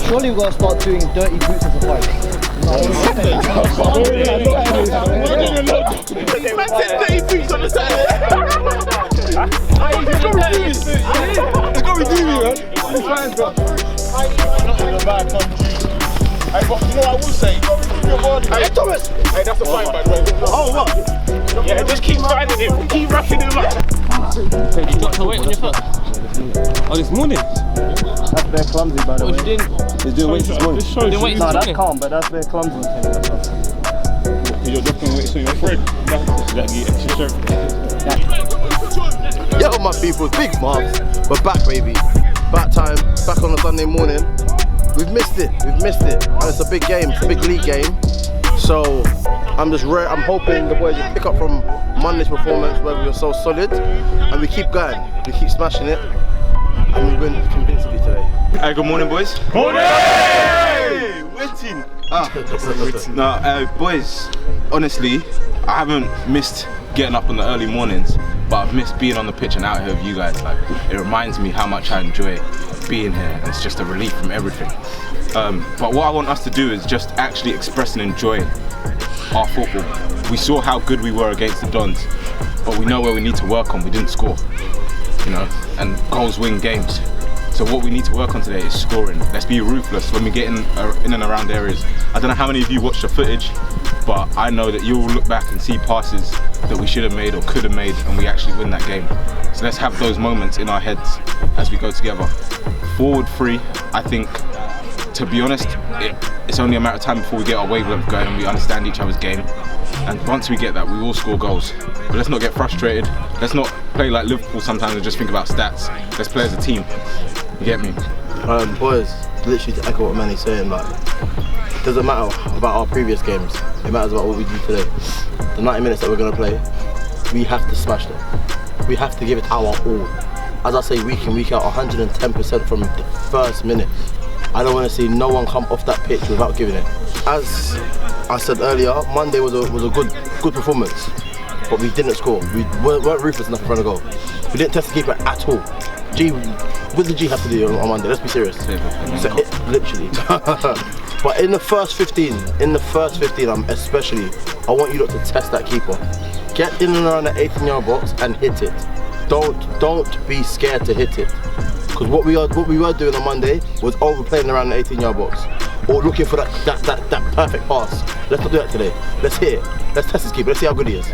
Surely we've got to start doing dirty boots as a fight. Dirty boots on the Saturday. It's got me doing, man. It's fine, bro. Hey, but you know what I will say? Hey, Thomas! Hey, that's a fine, by the way. Oh, what? Yeah, just keep finding him. Keep roughing him up. Hey, you dropped a weight on your foot? Oh, this morning? That's very clumsy, by the way. What you doing? He's doing weights this morning. You doing weights No, this that's morning? calm, but that's very clumsy. You're dropping weights on your friend. That get extra shirt. Yo, my people, big marks. We're back, baby. Back time, back on a Sunday morning. We've missed it, and it's a big game, it's a big league game. So I'm hoping the boys will pick up from Monday's performance where we were so solid, and we keep going, we keep smashing it, and we win convincingly today. Hey, good morning, boys. Morning! Waiting. Boys, honestly, I haven't missed getting up in the early mornings, but I've missed being on the pitch and out here with you guys. Like, it reminds me how much I enjoy being here, and it's just a relief from everything. But what I want us to do is just actually express and enjoy our football. We saw how good we were against the Dons, but we know where we need to work on. We didn't score, you know, and goals win games. So what we need to work on today is scoring. Let's be ruthless when we get in and around areas. I don't know how many of you watched the footage, but I know that you will look back and see passes that we should have made or could have made, and we actually win that game. So let's have those moments in our heads as we go together. Forward three, I think, to be honest, it's only a matter of time before we get our wavelength going and we understand each other's game. And once we get that, we will score goals. But let's not get frustrated. Let's not play like Liverpool sometimes and just think about stats. Let's play as a team. You get me? Boys, literally to echo what Manny's saying, like, it doesn't matter about our previous games. It matters about what we do today. The 90 minutes that we're going to play, we have to smash them. We have to give it our all. As I say, week in, week out, 110% from the first minute. I don't want to see no one come off that pitch without giving it. As I said earlier, Monday was a good performance, but we didn't score. We weren't ruthless enough in front of goal. We didn't test the keeper at all. What did G have to do on Monday? Let's be serious. Literally. But in the first 15, especially, I want you lot to test that keeper. Get in and around the 18-yard box and hit it. Don't be scared to hit it. Because what we were doing on Monday was overplaying around the 18-yard box, or looking for that perfect pass. Let's not do that today. Let's hit it. Let's test this keeper. Let's see how good he is.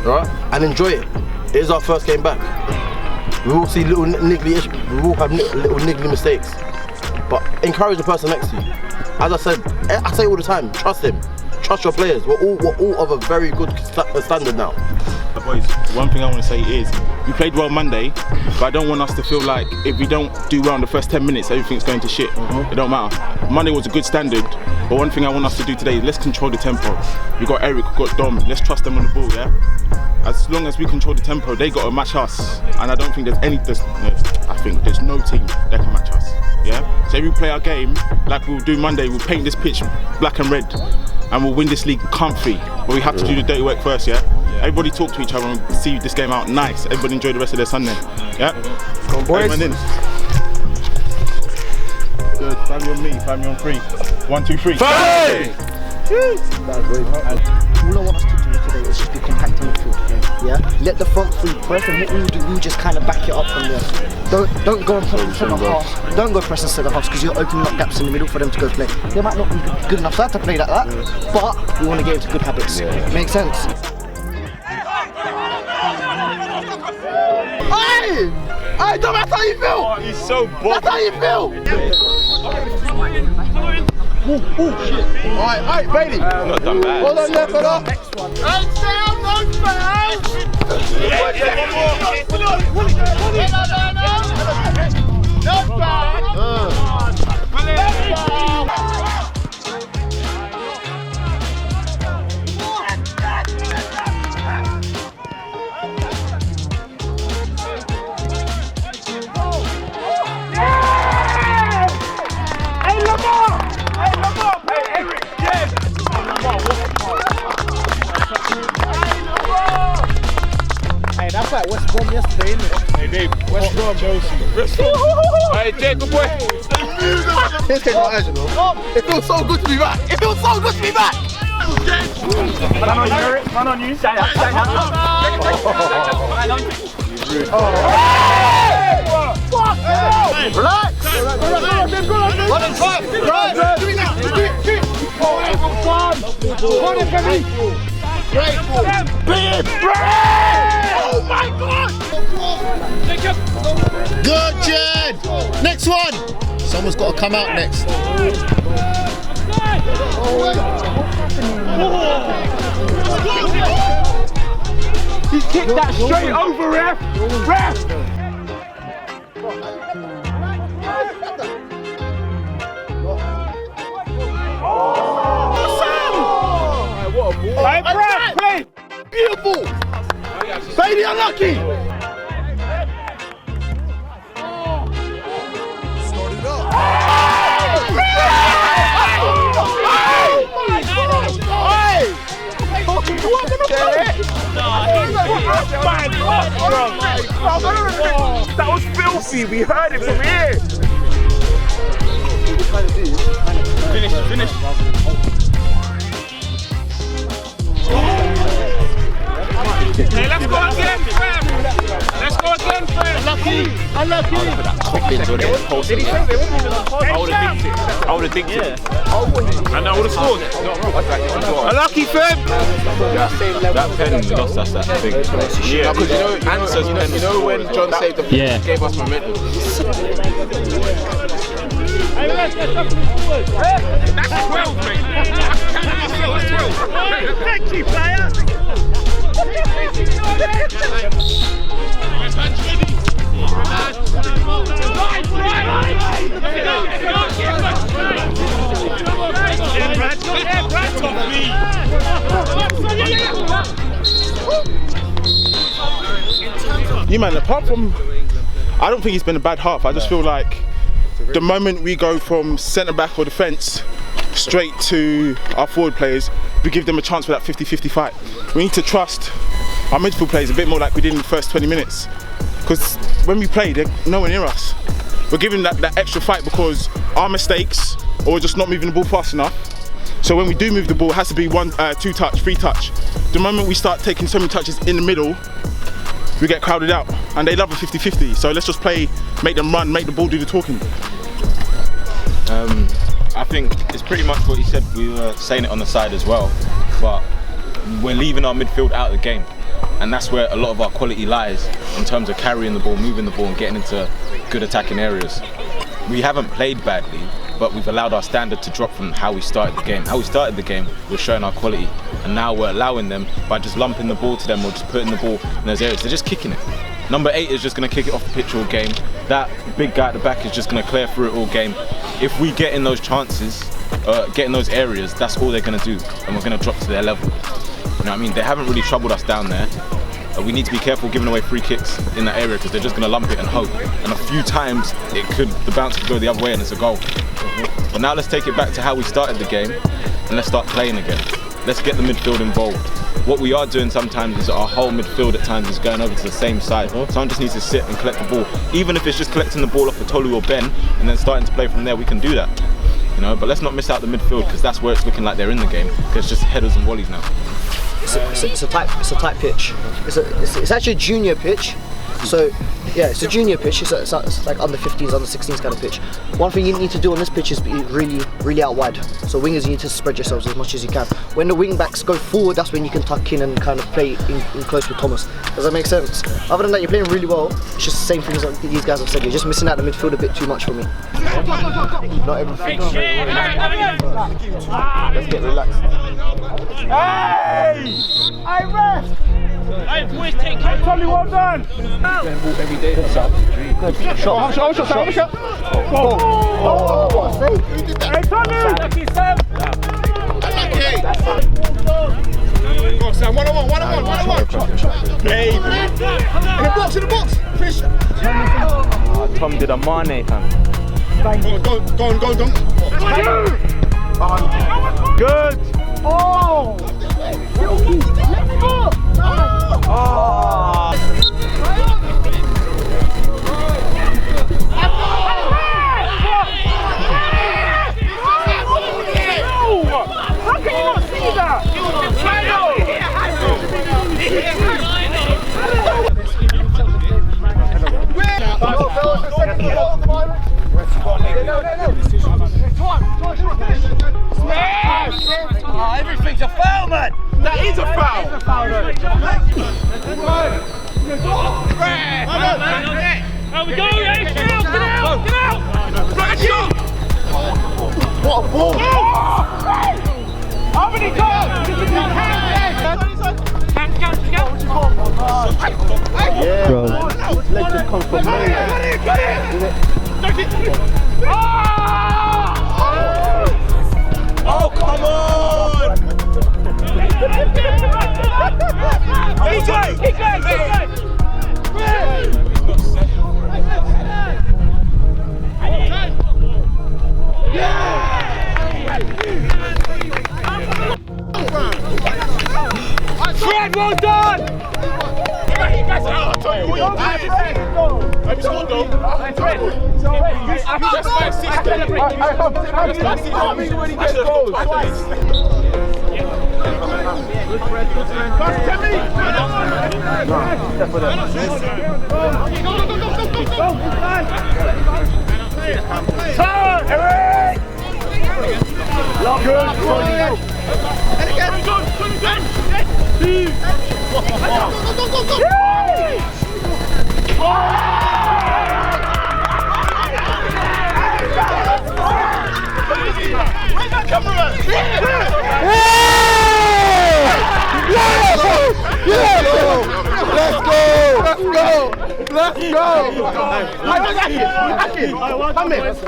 All right? And enjoy it. It is our first game back. We will see little niggly issues. We will have little niggly mistakes. But encourage the person next to you. As I said, I say all the time, trust him. Trust your players. We're all of a very good standard now. Boys, one thing I want to say is, we played well Monday, but I don't want us to feel like if we don't do well in the first 10 minutes, everything's going to shit. It don't matter. Monday was a good standard, but one thing I want us to do today is let's control the tempo. We got Eric, we got Dom, let's trust them on the ball, yeah? As long as we control the tempo, they got to match us. And I don't think I think there's no team that can match us, yeah? So if we play our game like we'll do Monday, we'll paint this pitch black and red, and we'll win this league comfy. But we have to do the dirty work first, yeah? Everybody talk to each other and see this game out nice. Everybody enjoy the rest of their Sunday. Yeah? Come on, boys. Good. Family on me, family on 3. 1, 2, 3. All I want us to do today is just be compact on the field. Yeah? Let the front three press, and what we'll do, we'll just kind of back it up from there. Don't go and press in centre half. Don't go press in centre half because you're opening up gaps in the middle for them to go play. They might not be good enough to play like that, but we want to get into good habits. Makes sense. Hey, Dom, that's how you feel! Oh, he's so bold. That's how you feel! Ooh, shit. Alright, Bailey. Not done bad. Hold on there, fella. That's like West Brom yesterday, isn't it? Hey, Dave. West Brom. Chelsea. Hey, Jay, good boy. This came out as you know. It feels so good to be back. It feels so good to be back. Man on you, man on you. Shut up, shut up. Relax! Run and fight! Right! Do it now! Do it! Great! Oh my God! Good, Jed! Next one! Someone's got to come out next. He kicked that straight over, ref! Ref! Hey, Brad, play! Beautiful! Baby, unlucky! That was filthy, we heard it from here! Finish. Hey, let's go again, Fred! Let's go again, Fred! Unlucky! Did he say they wouldn't even on I would have dinked it. And I would have scored. Unlucky, Fred! That pen lost us that big. Yeah, because you know when John saved the pen, gave us momentum. That's 12, mate. That's 12. Thank you, player. Yeah, man, apart from, I don't think he's been a bad half. I just feel like the moment we go from centre back or defence straight to our forward players, we give them a chance for that 50-50 fight. We need to trust our midfield players a bit more like we did in the first 20 minutes. Because when we play, they're nowhere near us. We're giving that extra fight because our mistakes, or we're just not moving the ball fast enough. So when we do move the ball, it has to be 1, 2 touch, 3 touch. The moment we start taking so many touches in the middle, we get crowded out. And they love a 50-50. So let's just play, make them run, make the ball do the talking. I think it's pretty much what he said. We were saying it on the side as well, but we're leaving our midfield out of the game, and that's where a lot of our quality lies in terms of carrying the ball, moving the ball and getting into good attacking areas. We haven't played badly, but we've allowed our standard to drop from how we started the game. How we started the game, we're showing our quality, and now we're allowing them by just lumping the ball to them or just putting the ball in those areas. They're just kicking it. Number 8 is just going to kick it off the pitch all game. That big guy at the back is just going to clear through it all game. If we get in those chances, get in those areas, that's all they're going to do, and we're going to drop to their level. You know what I mean? They haven't really troubled us down there. We need to be careful giving away free kicks in that area because they're just going to lump it and hope. And a few times the bounce could go the other way and it's a goal. But now let's take it back to how we started the game and let's start playing again. Let's get the midfield involved. What we are doing sometimes is our whole midfield at times is going over to the same side. Someone just needs to sit and collect the ball. Even if it's just collecting the ball off of Tolu or Ben and then starting to play from there, we can do that. You know, but let's not miss out the midfield because that's where it's looking like they're in the game. Because it's just headers and volleys now. It's a tight pitch. It's actually a junior pitch. So yeah, it's a junior pitch. It's like under 15s, under 16s kind of pitch. One thing you need to do on this pitch is be really out wide. So wingers, you need to spread yourselves as much as you can. When the wing backs go forward, that's when you can tuck in and kind of play in close with Thomas. Does that make sense? Other than that, you're playing really well. It's just the same things that these guys have said. You're just missing out the midfield a bit too much for me. Not everything. Let's get relaxed. Hey! I rest! Hey, boys, take care. Tommy, well done! Every day. Good. Shot. Oh, what a save. Hey, Tommy! Lucky Sam. Go on, Sam, one on one. Hey! In the box! Fish! Tom did a Mane, fam. Go on. Good. Oh! Oh. Everything's a foul, man! That is a foul! There we go, yeah, get out! Get out! Right shot! What a ball! How many goals? Yeah, bro. Leg just comes from me. Oh, come on! Keep going! Keep going! Keep going! Fred, well done!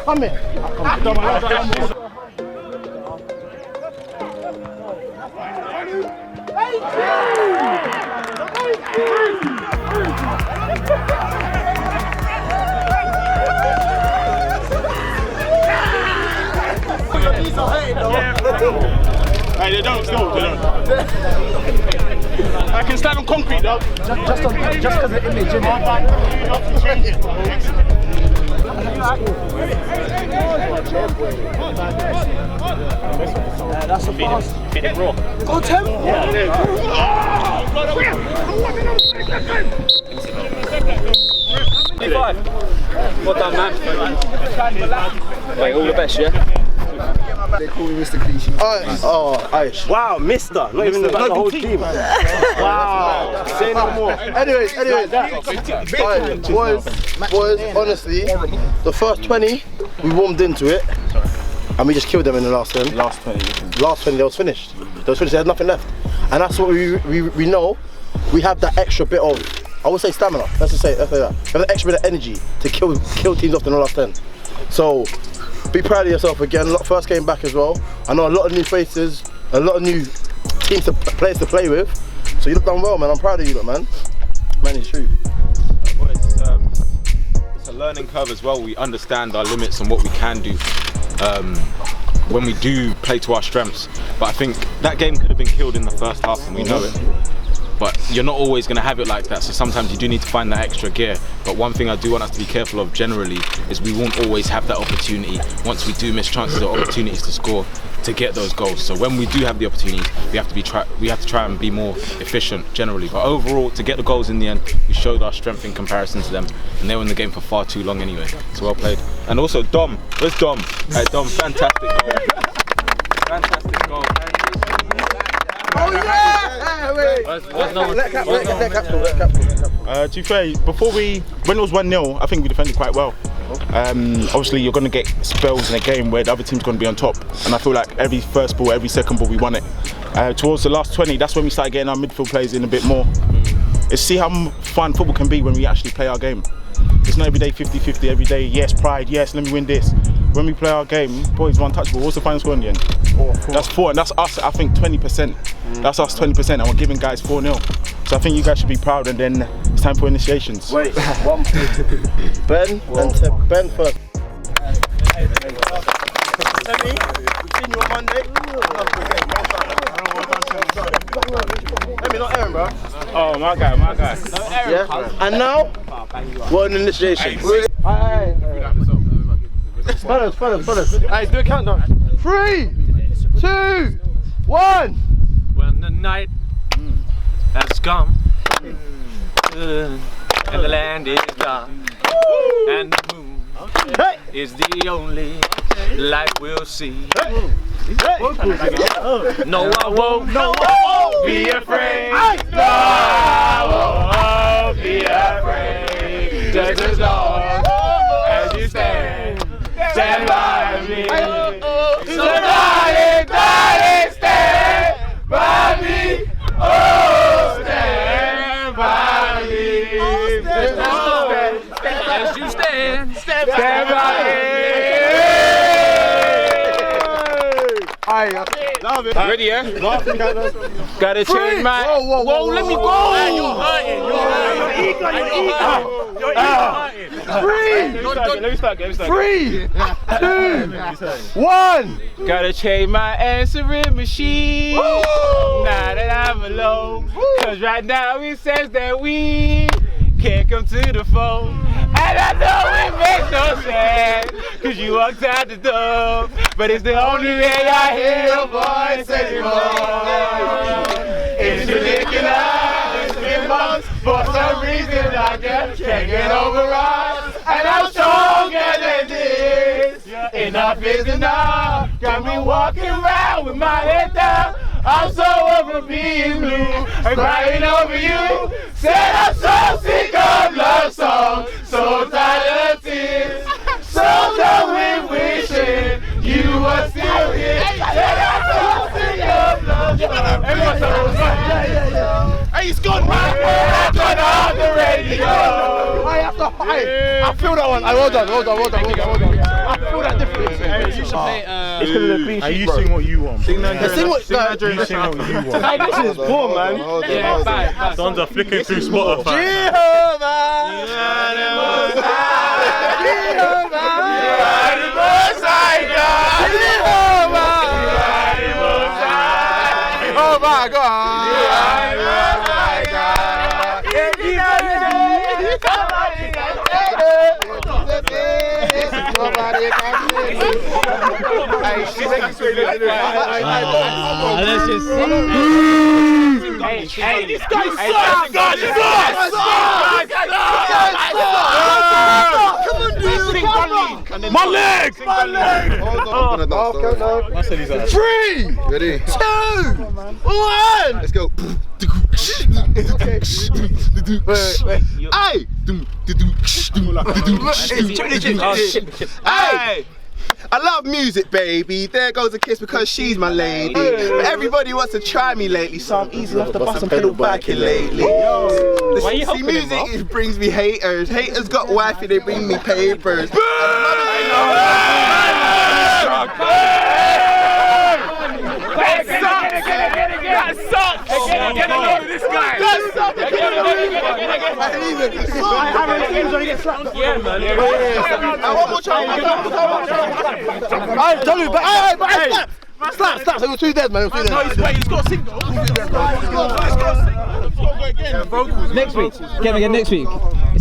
Come here. Hey, they don't still, they don't. I can stand on concrete though. Just because of the image, innit? That's a pass. Feed it raw. Go, Tim! Well done, man. Wait, all the best, yeah? They call me Mr. Cliche. Oh, Aish. Wow, mister! Not even the whole team. Wow! Say no more. Anyways, boys, honestly, the first 20, we warmed into it, and we just killed them in the last 10. Last 20. Last 20, they was finished. They had nothing left. And that's what we know. We have that extra bit of, I would say stamina, let's say that. We have that extra bit of energy to kill teams off in the last 10. So, be proud of yourself again. First game back as well. I know a lot of new faces, a lot of new players to play with. So you've done well, man. I'm proud of you, lot, man. Man, it's true. It's a learning curve as well. We understand our limits and what we can do when we do play to our strengths. But I think that game could have been killed in the first half, and we know it. But you're not always going to have it like that, so sometimes you do need to find that extra gear. But one thing I do want us to be careful of generally is we won't always have that opportunity once we do miss chances or opportunities to score to get those goals. So when we do have the opportunities, we have to try and be more efficient generally. But overall, to get the goals in the end, we showed our strength in comparison to them, and they were in the game for far too long anyway. So well played. And also Dom, where's Dom? Hey, Dom, fantastic goal. Fantastic goal. Oh yeah! To be fair, when it was 1-0, I think we defended quite well. Obviously, you're going to get spells in a game where the other team's going to be on top, and I feel like every first ball, every second ball, we won it. Towards the last 20, that's when we started getting our midfield players in a bit more. It's see how fun football can be when we actually play our game. It's not every day 50-50, every day, yes, pride, yes, let me win this. When we play our game, boys, one untouchable. What's the final score in the end? 4-4. That's 4, and that's us, I think, 20%. That's us, 20%, and we're giving guys 4-0. So I think you guys should be proud, and then it's time for initiations. Wait, Ben first. Semi, we've seen you on Monday. Let me not Aaron, bro. Oh, my guy. Yeah. And now, we're on initiation. Fellas. Hey, do a countdown. 3, 2, 1. When the night has come, and the land is dark, and the moon is the only light we'll see. No, I won't be afraid. No, I won't be afraid. Just as long as you stand by me. So darling, stand by me. Oh, stand by me. As you stand by me. Love it. Ready, yeah? Gotta change my. Whoa, let me go. You're hurting. Let me start. 3, 2, 1. Gotta change my answering machine. Now that I'm alone. Cause right now it says that we can't come to the phone. And I know it makes no sense, cause you walked out the door. But it's the only way I hear your voice anymore. It's ridiculous, it's been months. For some reason I just can't get over us. And I'm stronger than this. Enough is enough. Got me walking around with my head down. I'm so over being blue. I'm crying over you. Said I'm so sick of love songs. So tired of tears. So done with wishing you were still here. Said I'm so sick of love songs. Hey, he's gone right there. Turn on the radio. I feel that one. Well done. I feel that difference. You should play. It's because of the clean sheet, bro. Sing what you want. Sing what you want. this is poor, man. Yeah, bye. Sons are flicking through Spotify. Oh my God. Hey, this guy sucks! My leg! 3, Ready? 2, 1. Let's go. Hey! I love music, baby. There goes a kiss because she's my lady. But everybody wants to try me lately, so I'm easy off the bus and pedal backing lately. See, music it brings me haters. Haters got wifey, they bring me papers. That sucks! Get over this guy! Yeah, man. One more time. I tell you, but slap. So it was 2 dead, man. It was 2 dead. He's got a single. Next week. Get me again next week.